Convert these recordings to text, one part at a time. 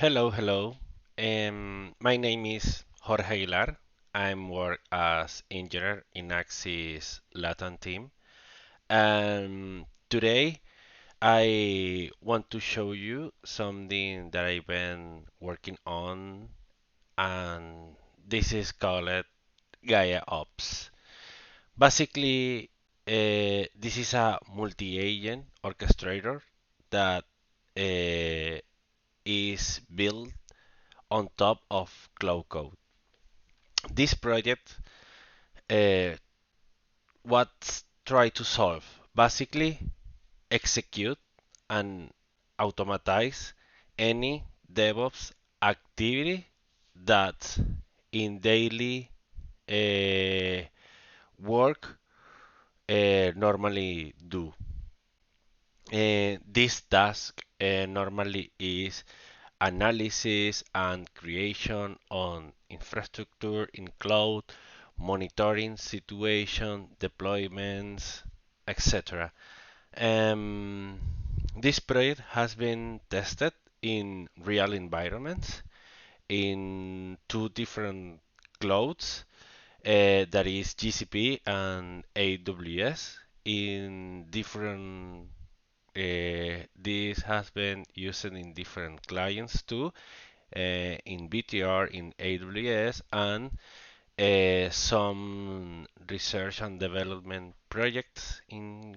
Hello. My name is Jorge Aguilar. I'm work as engineer in Axis Latin team. And today I want to show you something that I've been working on, and this is called GaiaOps. Basically, this is a multi-agent orchestrator that is built on top of Claude Code. This project, uh, what's try to solve? Basically, execute and automatize any DevOps activity that in daily uh, work normally do. This task normally is analysis and creation on infrastructure in cloud, monitoring situation, deployments, etc. Um, this project has been tested in real environments in two different clouds, that is GCP and AWS, in different this has been used in different clients too, in BTR, in AWS, and some research and development projects in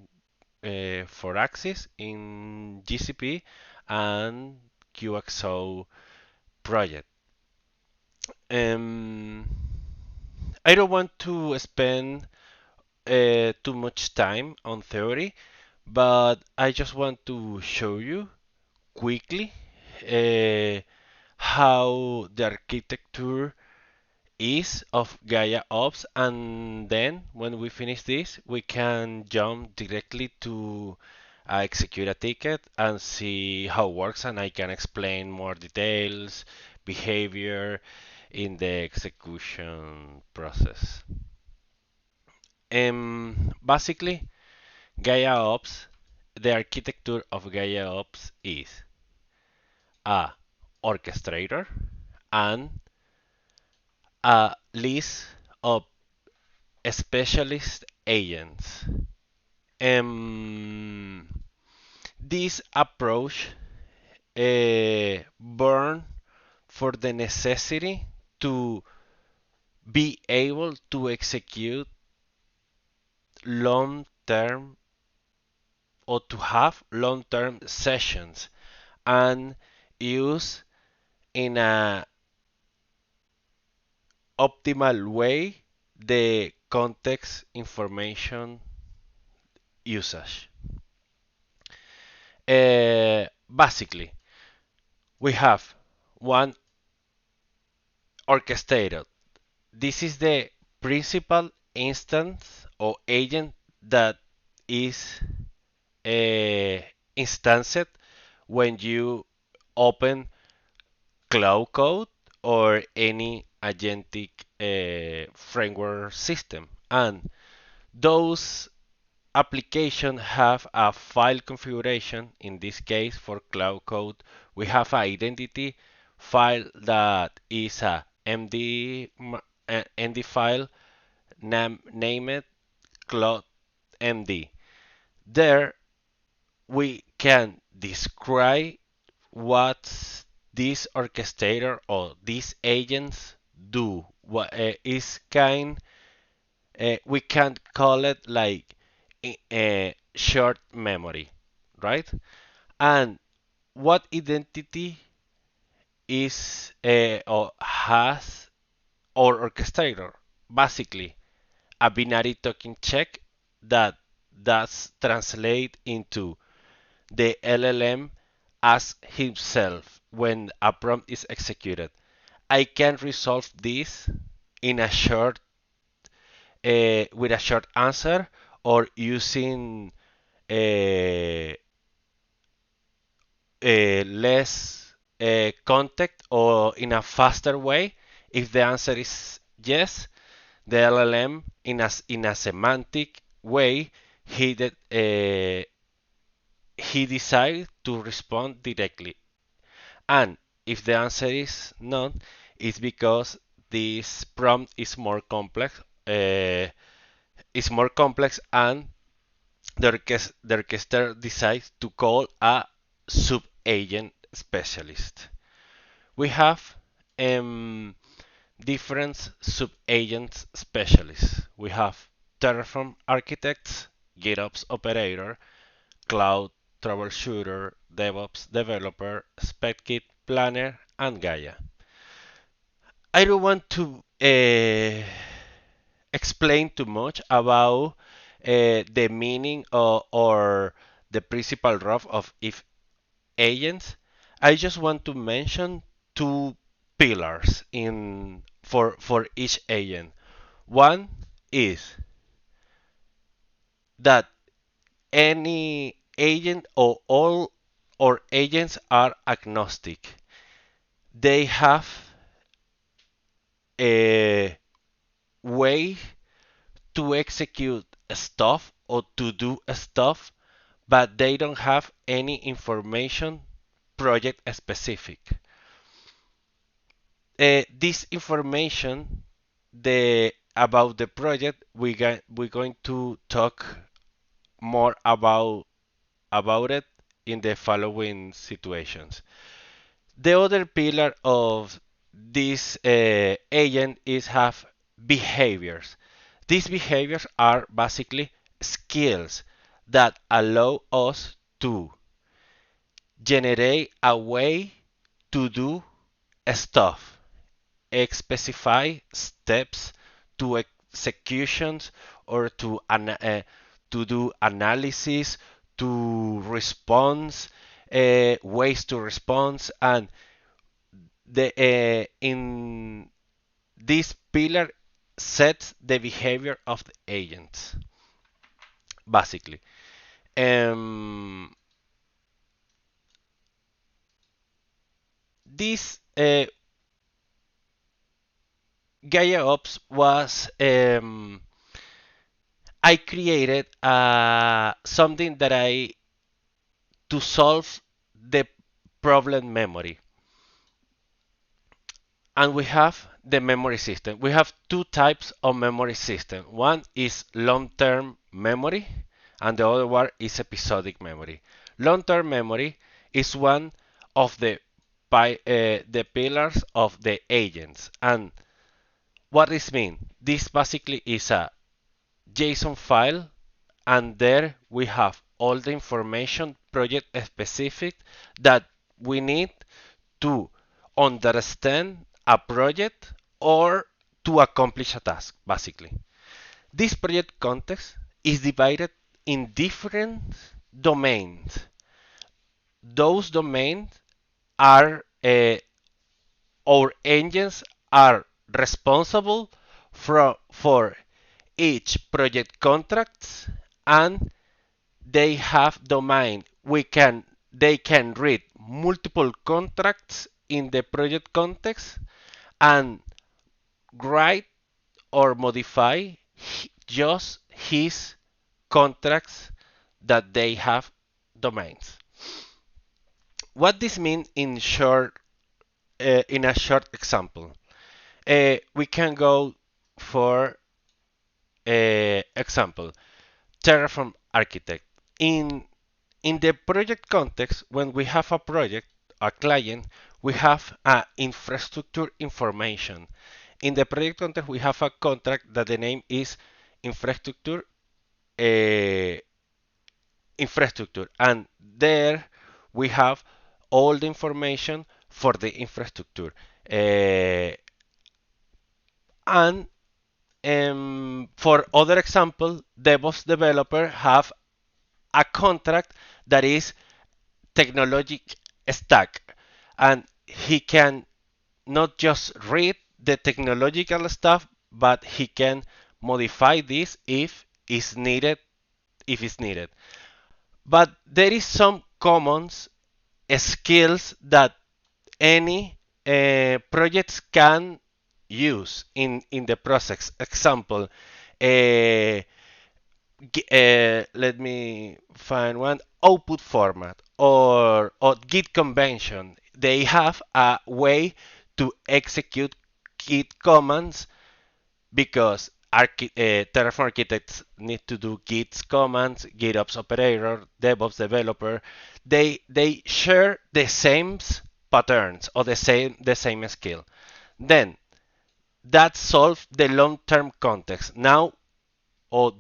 for Axis in GCP and QXO project. Um, I don't want to spend too much time on theory, but I just want to show you quickly uh, how the architecture is of GaiaOps, and then when we finish this, we can jump directly to execute a ticket and see how it works, and I can explain more details, behavior in the execution process. Basically, GaiaOps, the architecture of GaiaOps is a orchestrator and a list of specialist agents. Um, this approach born for the necessity to be able to execute long term or to have long term sessions and use in a optimal way the context information usage. Basically, we have one orchestrator. This is the principal instance or agent that is instanced when you open Cloud Code or any agentic framework system. And those applications have a file configuration. In this case, for Cloud Code, we have an identity file that is a MD file named Cloud MD. There we can describe what this orchestrator or these agents do. What is kind we can call it like a short memory, right? And what identity is or has or orchestrator? Basically, a binary token check that does translate into the LLM as himself when a prompt is executed. I can resolve this in a short with a short answer or using uh, less context or in a faster way. If the answer is yes, the LLM in a semantic way he decides to respond directly. And if the answer is no, it's because this prompt is more complex. Is more complex, and the orchestrator decides to call a sub-agent specialist. We have different sub-agent specialists. We have Terraform architects, GitOps operator, cloud troubleshooter, DevOps developer, SpecKit planner, and Gaia. I don't want to explain too much about the meaning or the principal role of if agents. I just want to mention two pillars in for each agent. One is that any agent or all or agents are agnostic. They have a way to execute stuff or to do stuff, but they don't have any information project specific. This information the about the project we're going to talk more about it in the following situations. The other pillar of this agent is have behaviors. These behaviors are basically skills that allow us to generate a way to do stuff, specify steps to executions or to do analysis, to response, ways to respond, and the in this pillar sets the behavior of the agents basically. Um, this GaiaOps was I created something that I to solve the problem memory. And we have the memory system. We have two types of memory system. One is long-term memory, and the other one is episodic memory. Long-term memory is one of the pillars of the agents. And what this mean? This basically is a JSON file, and there we have all the information project specific that we need to understand a project or to accomplish a task, basically. This project context is divided in different domains. Those domains are our engines are responsible for each project contracts, and they have domain. They can read multiple contracts in the project context and write or modify just his contracts that they have domains. What this means in short, in a short example, we can go for example Terraform architect. In the project context, when we have a project, a client, we have infrastructure information. In the project context, we have a contract that the name is infrastructure uh, infrastructure, and there we have all the information for the infrastructure. And for other example, DevOps developer have a contract that is technology stack, and he can not just read the technological stuff, but he can modify this if it's needed. But there is some common skills that any projects can use in the process. Example, let me find one output format or Git convention. they have a way to execute Git commands because Terraform architects need to do Git commands, GitOps operator, DevOps developer. They share the same patterns or the same skill. Then that solves the long-term context. Now,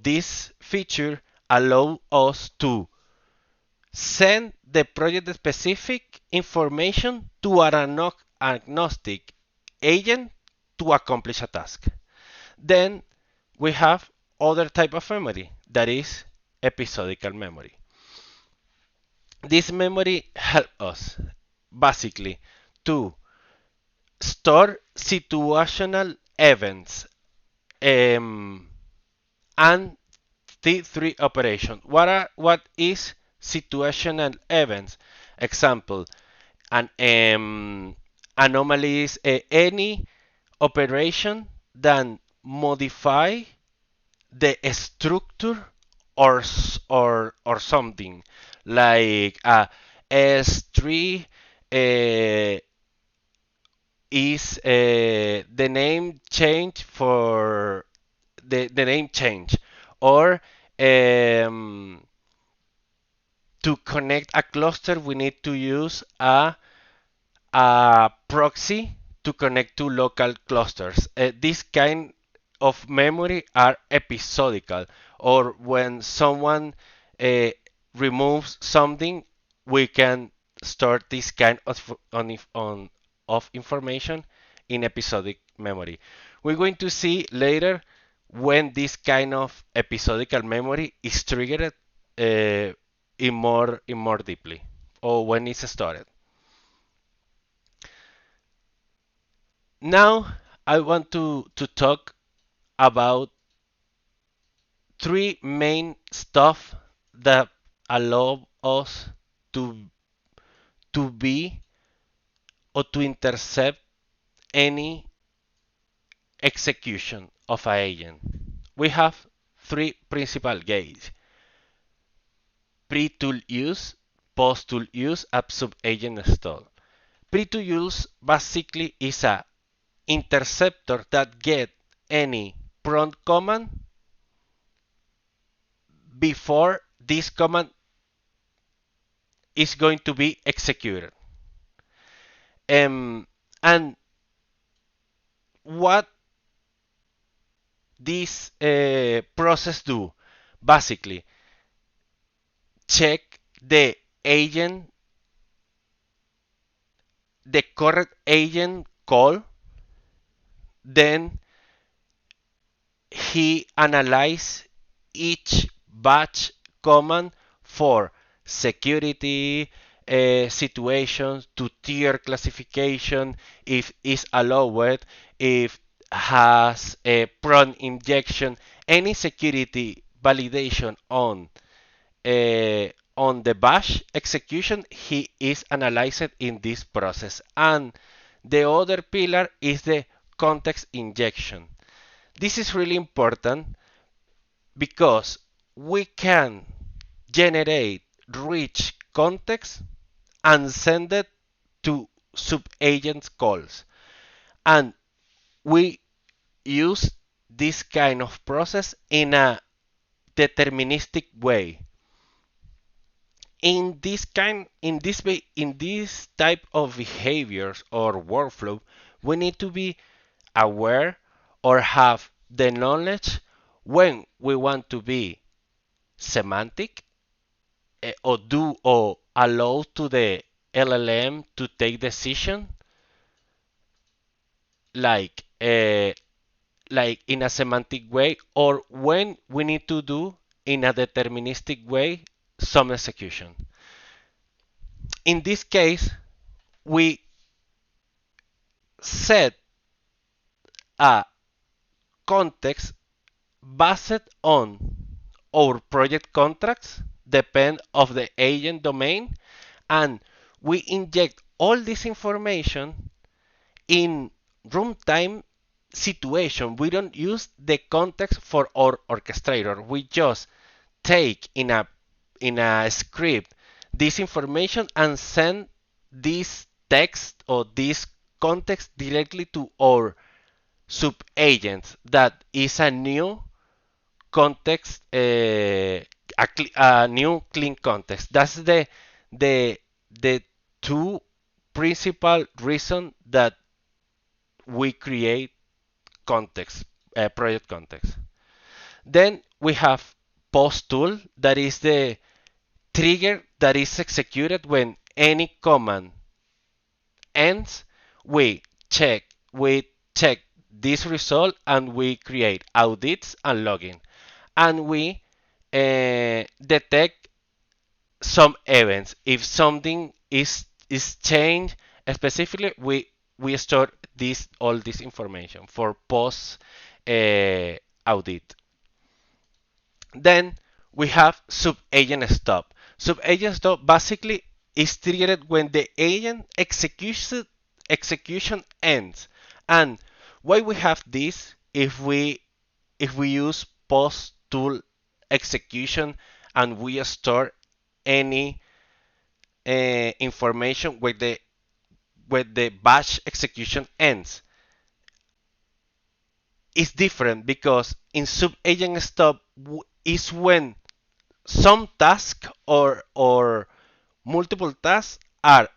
this feature allows us to send the project specific information to an agnostic agent to accomplish a task. Then we have other type of memory that is episodical memory. This memory helps us basically to store situational events and T3 operation. What is situational events? Example, an anomalies, any operation that modify the structure or something like S3 is the name change for the name change or to connect a cluster we need to use a proxy to connect to local clusters. This kind of memory are episodical, or when someone uh, removes something, we can store this kind of information in episodic memory. We're going to see later when this kind of episodical memory is triggered in more deeply, or when it's stored. Now I want to talk about three main stuff that allow us to be or to intercept any execution of an agent. We have three principal gates: pre-tool use, post-tool use, and sub-agent install. Pre-tool use basically is a interceptor that get any prompt command before this command is going to be executed. And what this process do? Basically, check the correct agent call, then he analyze each batch command for security situations, to tier classification, if is allowed, if has a prompt injection, any security validation on the bash execution, he is analyzed in this process. And the other pillar is the context injection. This is really important because we can generate rich context and send it to sub-agents calls. And we use this kind of process in a deterministic way. In this type of behaviors or workflow, we need to be aware or have the knowledge when we want to be semantic, or allow to the LLM to take decision like uh, like in a semantic way, or when we need to do in a deterministic way some execution. In this case, we set a context based on our project contracts, depend of the agent domain, and we inject all this information in runtime situation. We don't use the context for our orchestrator. We just take in a script this information and send this text or this context directly to our sub-agent that is a new context, a new clean context. That's the the two principal reason that we create context, project context. Then we have post tool, that is the trigger that is executed when any command ends. We check we check this result and we create audits and login, and we detect some events. If something is changed specifically, we store this all this information for post audit. Then we have sub-agent stop. Sub-agent stop basically is triggered when the agent execution ends. And why we have this? If we use post tool execution and we store any information where the batch execution ends, it's different because in sub-agent stop is when some task or multiple tasks are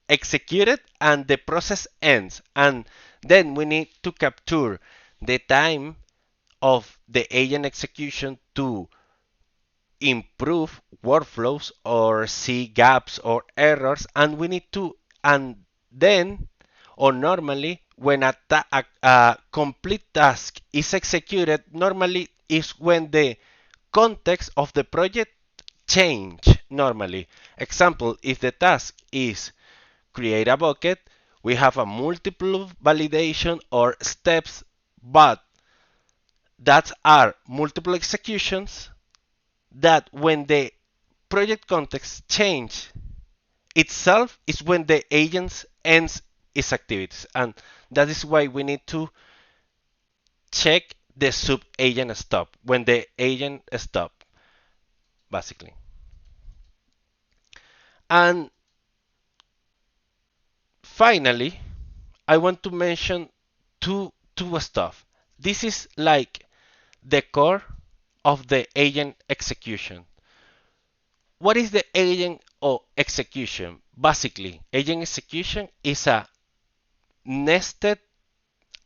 executed and the process ends, and then we need to capture the time of the agent execution to improve workflows or see gaps or errors, and we need to, and then or normally when a complete task is executed, normally is when the context of the project change. Normally, example, if the task is create a bucket, we have a multiple validation or steps, but that are multiple executions, that when the project context change itself is when the agent ends its activities, and that is why we need to check the sub agent stop when the agent stop basically. And finally, I want to mention two stuff. This is like the core of the agent execution. What is the agent or execution? Basically, agent execution is a nested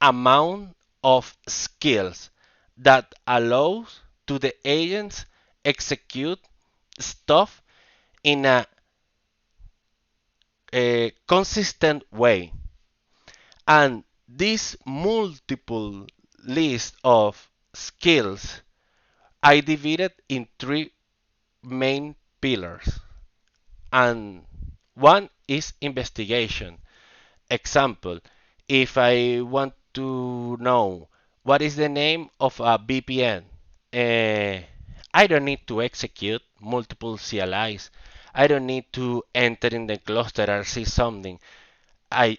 amount of skills that allows to the agents execute stuff in a consistent way. And this multiple list of skills I divided in three main pillars. And one is investigation. Example, if I want to know what is the name of a VPN, I don't need to execute multiple CLIs. I don't need to enter in the cluster or see something. I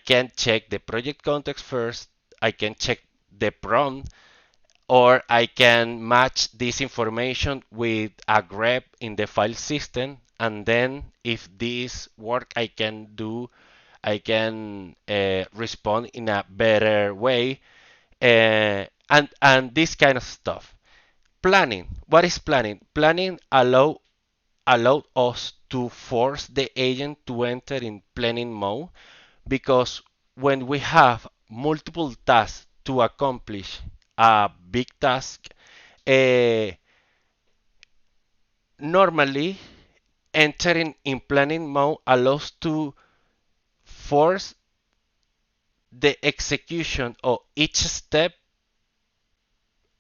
can check the project context first. I can check the prompt, or I can match this information with a grep in the file system, and then if this work I can respond in a better way, and this kind of stuff. Planning. What is planning? Planning allow us to force the agent to enter in planning mode, because when we have multiple tasks to accomplish a big task, uh, normally entering in planning mode allows to force the execution of each step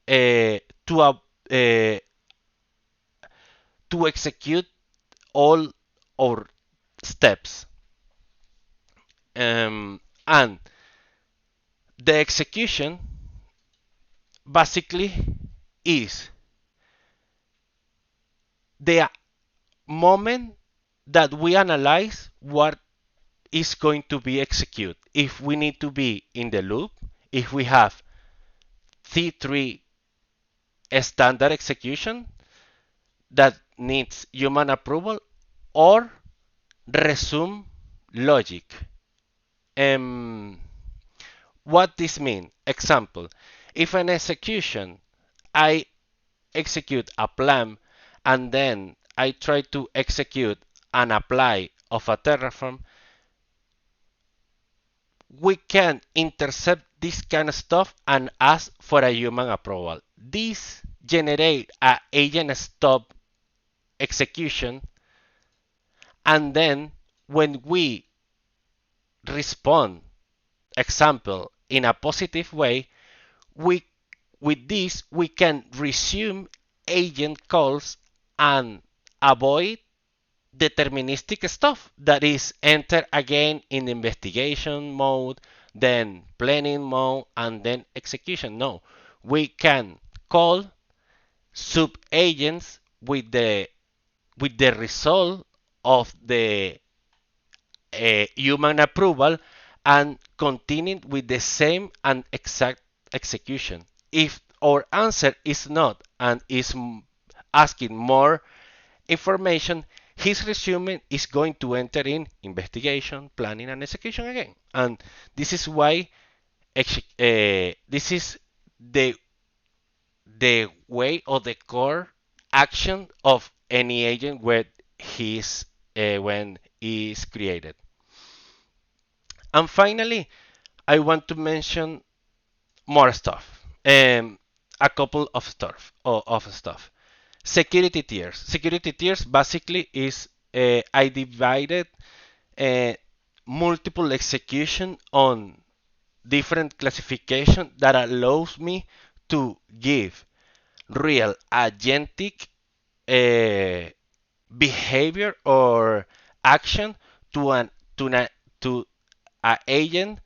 to to execute all our steps. And the execution basically is the moment that we analyze what is going to be executed. If we need to be in the loop, if we have C3 standard execution that needs human approval, or resume logic. Um, what this mean? Example, if an execution, I execute a plan and then I try to execute an apply of a Terraform, we can intercept this kind of stuff and ask for a human approval. This generate a agent stop execution, and then when we respond, example, in a positive way, we with this we can resume agent calls and avoid deterministic stuff that is enter again in investigation mode, then planning mode, and then execution. No, we can call sub agents with the result of the human approval and continue with the same and exact execution. If our answer is not and is asking more information, his resume is going to enter in investigation, planning, and execution again. And this is why this is the way or the core action of any agent when is created. And finally, I want to mention more stuff. A couple of stuff. Security tiers. Security tiers basically is I divided uh, multiple execution on different classification that allows me to give real agentic uh, behavior or action to an to a agent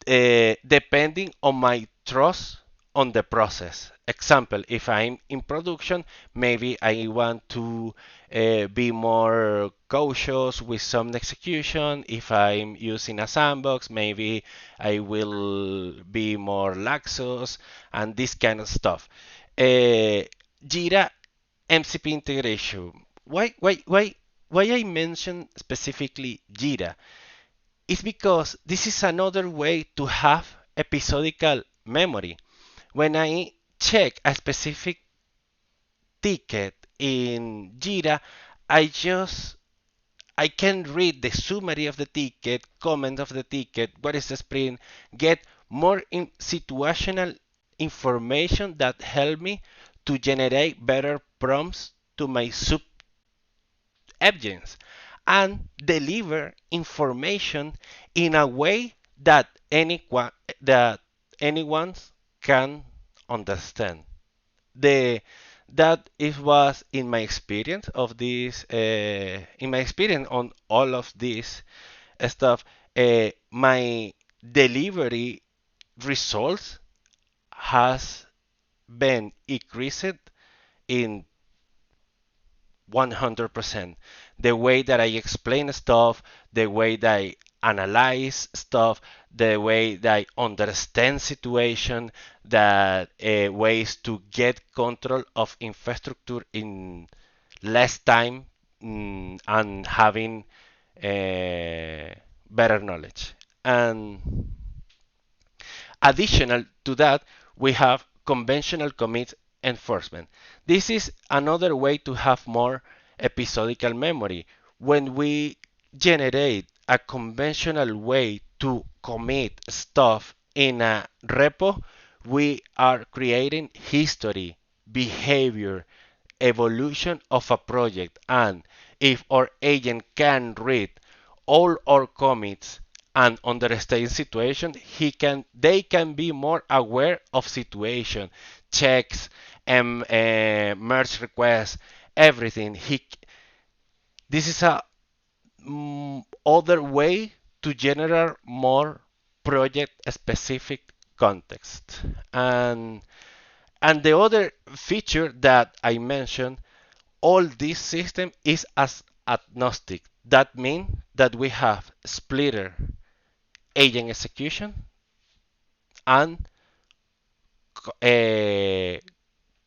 depending on my trust on the process. Example, if I'm in production, maybe I want to be more cautious with some execution. If I'm using a sandbox, maybe I will be more laxos and this kind of stuff. Jira MCP integration. Why I mention specifically Jira? It's because this is another way to have episodical memory. When I check a specific ticket in Jira, I can read the summary of the ticket, comment of the ticket, what is the sprint, get more situational information that help me to generate better prompts to my sub agents and deliver information in a way that anyone can understand. The that it was in my experience of this in my experience on all of this stuff, my delivery results has been increased in 100%. The way that I explain stuff, the way that I analyze stuff, the way that I understand situation, that ways to get control of infrastructure in less time, and having better knowledge. And additional to that, we have conventional commit enforcement. This is another way to have more episodical memory. When we generate a conventional way to commit stuff in a repo, we are creating history, behavior, evolution of a project. And if our agent can read all our commits and understand situation, they can be more aware of situation, checks, and merge requests, everything. This is a other way to generate more project specific context. And the other feature that I mentioned, all this system is as agnostic. That means that we have splitter agent execution and uh,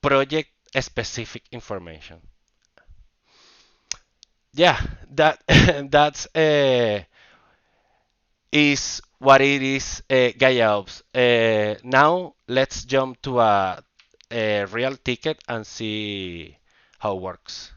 project specific information. Yeah, that that's is what it is GaiaOps. Now let's jump to a real ticket and see how it works.